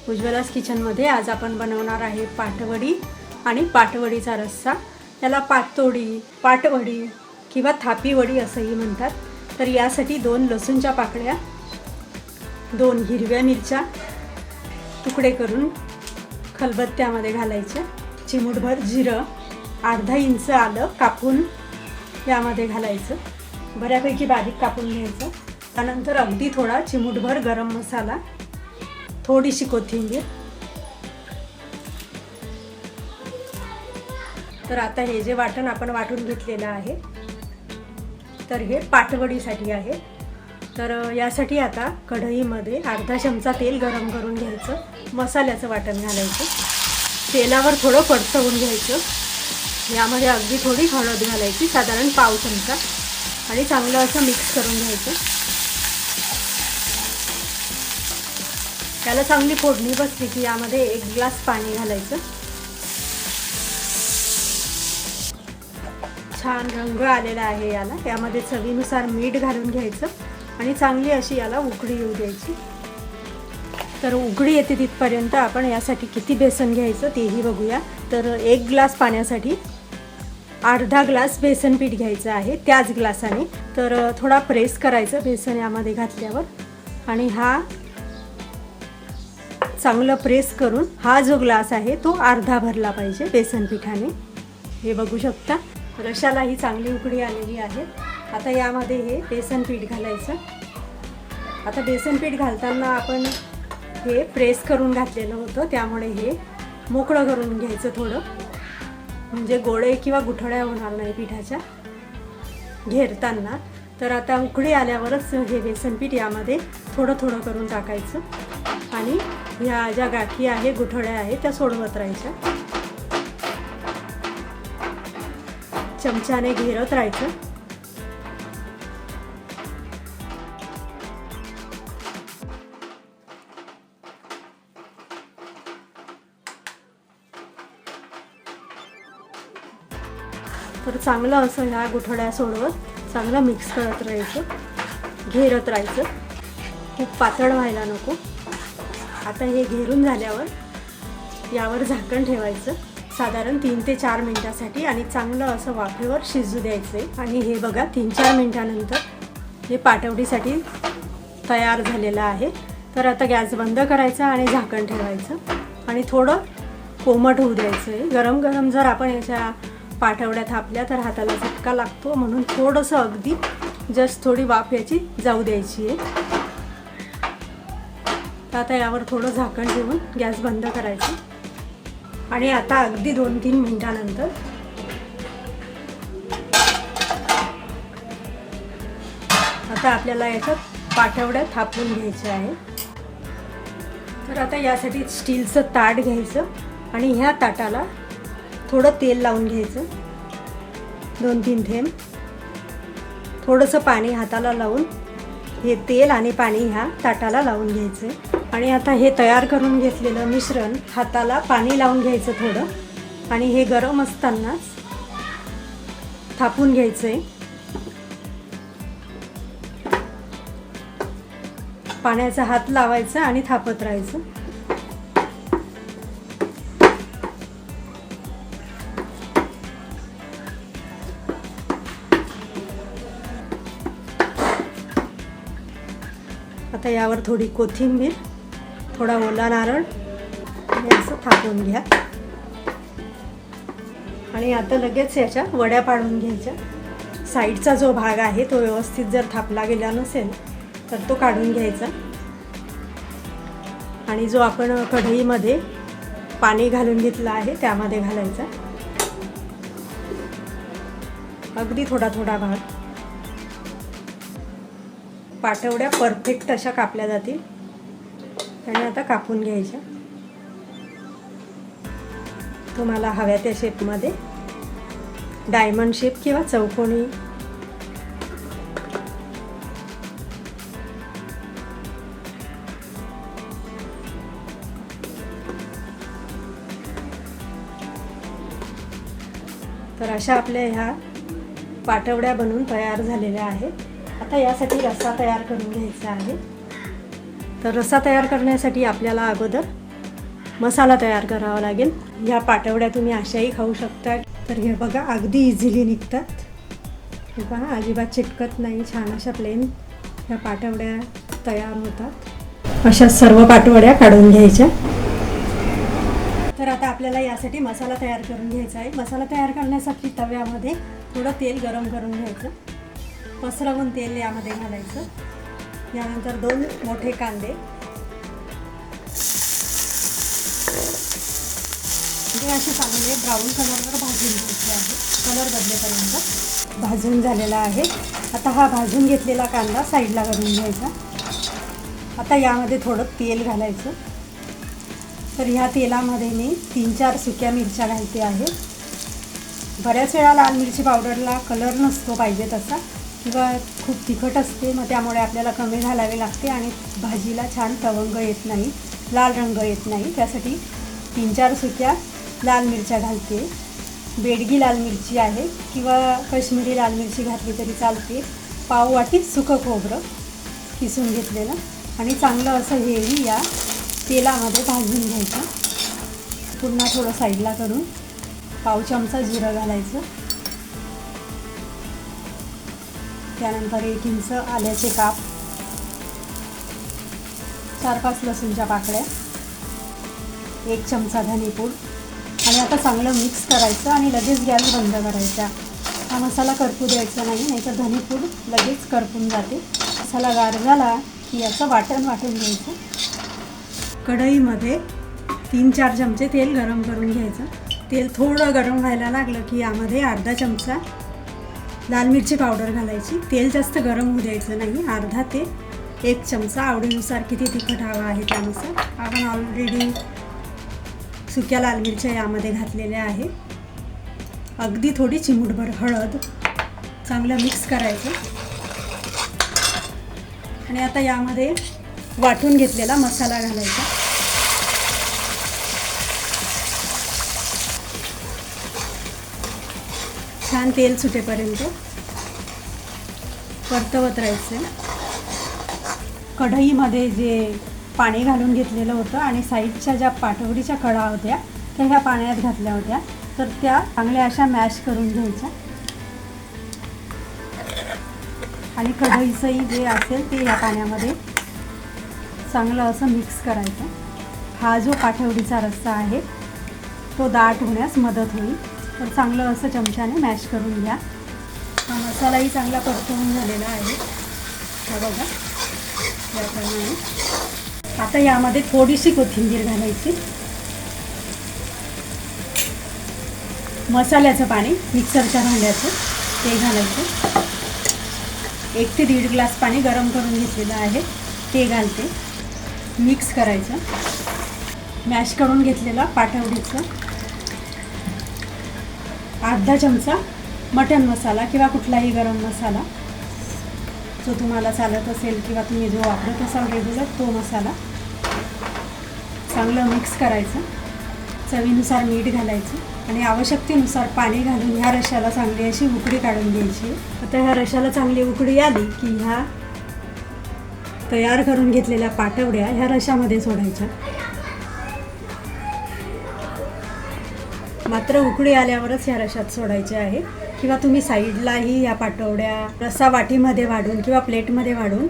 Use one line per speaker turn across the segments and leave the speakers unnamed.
उज्ज्वलास किचनमध्ये आज आपण बनवणार आहे पाटवडी आणि पाटवडीचा रस्सा. याला पातोडी, पाटवडी किंवा थापीवडी असंही म्हणतात. तर यासाठी 2 लसूणच्या पाकळ्या, 2 हिरव्या मिरच्या तुकडे करून खलबत्त्यामध्ये घालायच्या, चिमूटभर जिरं, अर्धा इंच आलं कापून यामध्ये घालायचं, बऱ्यापैकी बारीक कापून घ्यायचं. त्यानंतर अगदी थोडा चिमूटभर गरम मसाला, थोडीशी कोथिंबीर. तर आता हे जे वाटण आपण वाटून घेतलेलं आहे तर हे पाटवडीसाठी आहे. तर यासाठी आता कढईमध्ये अर्धा चमचा तेल गरम करून घ्यायचं, मसाल्याचं वाटण घालायचं, तेलावर थोडं परतवून घ्यायचं. यामध्ये अगदी थोडी हळद घालायची, साधारण पाव चमचा, आणि चांगलं असं मिक्स करून घ्यायचं. त्याला चांगली फोडणी बसली की यामध्ये 1 ग्लास पाणी घालायचं. छान रंग आलेला आहे याला. यामध्ये चवीनुसार मीठ घालून घ्यायचं आणि चांगली अशी याला उकळी येऊ द्यायची. तर उकळी येते तिथपर्यंत आपण यासाठी किती बेसन घ्यायचं तेही बघूया. तर 1 ग्लास पाण्यासाठी अर्धा ग्लास बेसन पीठ घ्यायचं आहे त्याच ग्लासाने. तर थोडा प्रेस करायचं बेसन यामध्ये घातल्यावर, आणि हा चांगलं प्रेस करून हा जो ग्लास आहे तो अर्धा भरला पाहिजे बेसन पिठाने. हे बघू शकता. रशाला ही चांगली उकळी आलेली आहे. आता यामध्ये हे बेसन पीठ घालायचं. आता बेसन पीठ घालताना आपण हे प्रेस करून घातलेलं होतं, त्यामुळे हे मोकळं करून घ्यायचं थोडं, म्हणजे गोळे किंवा गुठळ्या होणार नाही पिठाच्या घेरताना. तर आता उकळी आल्यावरच हे बेसन पीठ यामध्ये थोडं थोडं करून टाकायचं आणि ह्या ज्या गाठी आहे, गुठळ्या आहेत, त्या सोडवत राहायच्या. चमच्याने घेरत राहायचं. तर चांगलं असं ह्या गुठळ्या सोडवत चांगलं मिक्स करत राहायचं, घेरत राहायचं. खूप पातळ व्हायला नको. आता हे घेरून झाल्यावर यावर झाकण ठेवायचं साधारण 3 ते 4 मिनिटासाठी, आणि चांगलं असं वाफेवर शिजू द्यायचं आहे. आणि हे बघा 3-4 मिनिटानंतर हे पाटवडीसाठी तयार झालेलं आहे. तर आता गॅस बंद करायचा आणि झाकण ठेवायचं आणि थोडं कोमट होऊ द्यायचं आहे. गरम गरम जर आपण याच्या पाटवड्या थापल्या तर हाताला झटका लागतो, म्हणून थोडंसं अगदी जस्ट थोडी वाफ याची जाऊ द्यायची आहे. तर आता यावर थोडं झाकण ठेवून गॅस बंद करायचं. आणि आता अगदी 2-3 मिनिटानंतर आता आपल्याला याच्यात पाटवड्या थापून घ्यायच्या आहे. तर आता यासाठी स्टीलचं ताट घ्यायचं आणि ह्या ताटाला थोडं तेल लावून घ्यायचं, 2-3 थेंब. थोडंसं पाणी हाताला लावून हे तेल आणि पाणी ह्या ताटाला लावून घ्यायचं. आणि आता हे तयार करून घेतलेलं मिश्रण हाताला पाणी लावून घ्यायचं थोडं, आणि हे गरम असतानाच थापून घ्यायचं आहे. पाण्याचा हात लावायचा आणि थापत राहायचं. आता यावर थोडी कोथिंबीर, थोडा ओला नारळ हे असं थापून घ्या. आणि आता लगेच याच्या वड्या पाडून घ्यायच्या. साईडचा जो भाग आहे तो व्यवस्थित जर थापला गेला नसेल तर तो काढून घ्यायचा. आणि जो आपण कढईमध्ये पाणी घालून घेतलं आहे त्यामध्ये घालायचा, अगदी थोडा थोडा भाग. पाटवड्या परफेक्ट अशा कापल्या जातील आणि आता कापून घ्यायच्या तुम्हाला हव्या त्या शेपमध्ये, डायमंड शेप किंवा चौकोनी. तर अशा आपल्या ह्या पाटवड्या बनवून तयार झालेल्या आहेत. आता यासाठी रस्सा तयार करून घ्यायचा आहे. तर रस्सा तयार करण्यासाठी आपल्याला अगोदर मसाला तयार करावा लागेल. ह्या पाटवड्या तुम्ही अशाही खाऊ शकता. तर हे बघा अगदी इझिली निघतात. हे पहा अजिबात चिटकत नाही. छान अशा प्लेन ह्या पाटवड्या तयार होतात. अशा सर्व पाटवड्या काढून घ्यायच्या. तर आता आपल्याला यासाठी मसाला तयार करून घ्यायचा आहे. मसाला तयार करण्यासाठी तव्यामध्ये थोडं तेल गरम करून घ्यायचं. पसरवून तेल यामध्ये घालायचं. यानंतर 2 मोठे कांदे हे असे चांगले ब्राऊन कलरवर भाजून घ्यायचे आहे. कलर बदलेपर्यंत भाजून झालेला आहे. आता हा भाजून घेतलेला कांदा साईडला करून घ्यायचा. आता यामध्ये थोडं तेल घालायचं. तर ह्या तेलामध्ये मी 3-4 सुक्या मिरच्या घालते आहे. बऱ्याच वेळा लाल मिरची पावडरला कलर नसतो पाहिजे तसा, किंवा खूप तिखट असते, मग त्यामुळे आपल्याला कमी घालावे लागते आणि भाजीला छान तवंग येत नाही, लाल रंग येत नाही. त्यासाठी 3-4 सुक्या लाल मिरच्या घालते. बेडगी लाल मिरची आहे किंवा काश्मीरी लाल मिरची घातली तरी चालते. पाव वाटी सुकं खोबरं किसून घेतलेलं आणि चांगलं असं हेही या तेलामध्ये भाजून घ्यायचं. पुन्हा थोडं साईडला करून पाव चमचा जिरं घालायचं. त्यानंतर 1 इंच आल्याचे काप, 4-5 लसूणच्या पाकळ्या, 1 चमचा धनेपूड आणि आता चांगलं मिक्स करायचं आणि लगेच गॅस बंद करायचा. हा मसाला करपू द्यायचा नाही, नाहीतर धनेपूड लगेच करपून जाते. मसाला गार झाला की याचं वाटण घ्यायचं. कढईमध्ये 3-4 चमचे तेल गरम करून घ्यायचं. तेल थोडं गरम व्हायला लागलं की यामध्ये अर्धा चमचा लाल मिरची पावडर घालायची. तेल जास्त गरम होऊ द्यायचं नाही. अर्धा ते 1 चमचा आवडीनुसार किती तिखट हवं आहे त्यानुसार. आपण ऑलरेडी सुक्या लाल मिरच्या यामध्ये घातलेल्या आहे. अगदी थोडी चिमूटभर हळद, चांगलं मिक्स करायचं आणि आता यामध्ये वाटून घेतलेला मसाला घालायचा. छान तेल सुटेपर्यंत परतवत राहायचं. कढईमध्ये जे पाणी घालून घेतलेलं होतं आणि साईडच्या ज्या पाटवडीच्या कडा होत्या त्या ह्या पाण्यात घातल्या होत्या, तर त्या चांगल्या अशा मॅश करून घ्यायच्या आणि कढईचंही जे असेल ते या पाण्यामध्ये चांगलं असं मिक्स करायचं. हा जो पाटवडीचा रस्सा आहे तो दाट होण्यास मदत होईल. तर चांगलं असं चमच्याने मॅश करून घ्या. हा मसालाही चांगला परतवून झालेला आहे. हा बघा याप्रमाणे. आता यामध्ये थोडीशी कोथिंबीर घालायची. मसाल्याचं पाणी मिक्सरच्या भांड्याचं ते घालायचं. 1 ते 1.5 ग्लास पाणी गरम करून घेतलेलं आहे ते घालते. मिक्स करायचं. मॅश करून घेतलेला पाटवडीचं अर्धा चमचा मटण मसाला किंवा कुठलाही गरम मसाला जो तुम्हाला चालत असेल किंवा तुम्ही जो वापरत असाल रेग्युलर तो मसाला चांगलं मिक्स करायचं. चवीनुसार मीठ घालायचं आणि आवश्यकतेनुसार पाणी घालून ह्या रश्श्याला चांगली अशी उकळी काढून घ्यायची. आता ह्या रश्श्याला चांगली उकळी आली की ह्या तयार करून घेतलेल्या पाटवड्या ह्या रश्श्यामध्ये सोडायच्या. मात्र उकळी आल्यावरच ह्या रश्श्यात सोडायच्या आहे. किंवा तुम्ही साईडलाही ह्या पाटवड्या रस्सा वाटीमध्ये वाढून किंवा प्लेटमध्ये वाढून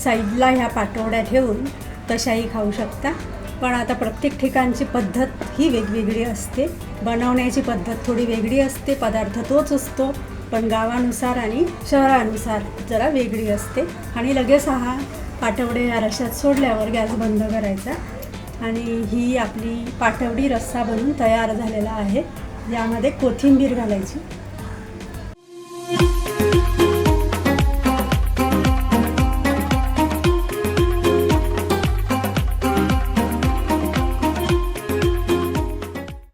साईडला ह्या पाटवड्या ठेवून तशाही खाऊ शकता. पण आता प्रत्येक ठिकाणची पद्धत ही वेगवेगळी असते. बनवण्याची पद्धत थोडी वेगळी असते. पदार्थ तोच असतो पण गावानुसार आणि शहरानुसार जरा वेगळी असते. आणि लगेच हा पाटवडे या रश्श्यात सोडल्यावर गॅस बंद करायचा आणि ही आपली पाटवडी रस्सा बनून तयार झालेला आहे. यामध्ये कोथिंबीर घालायची.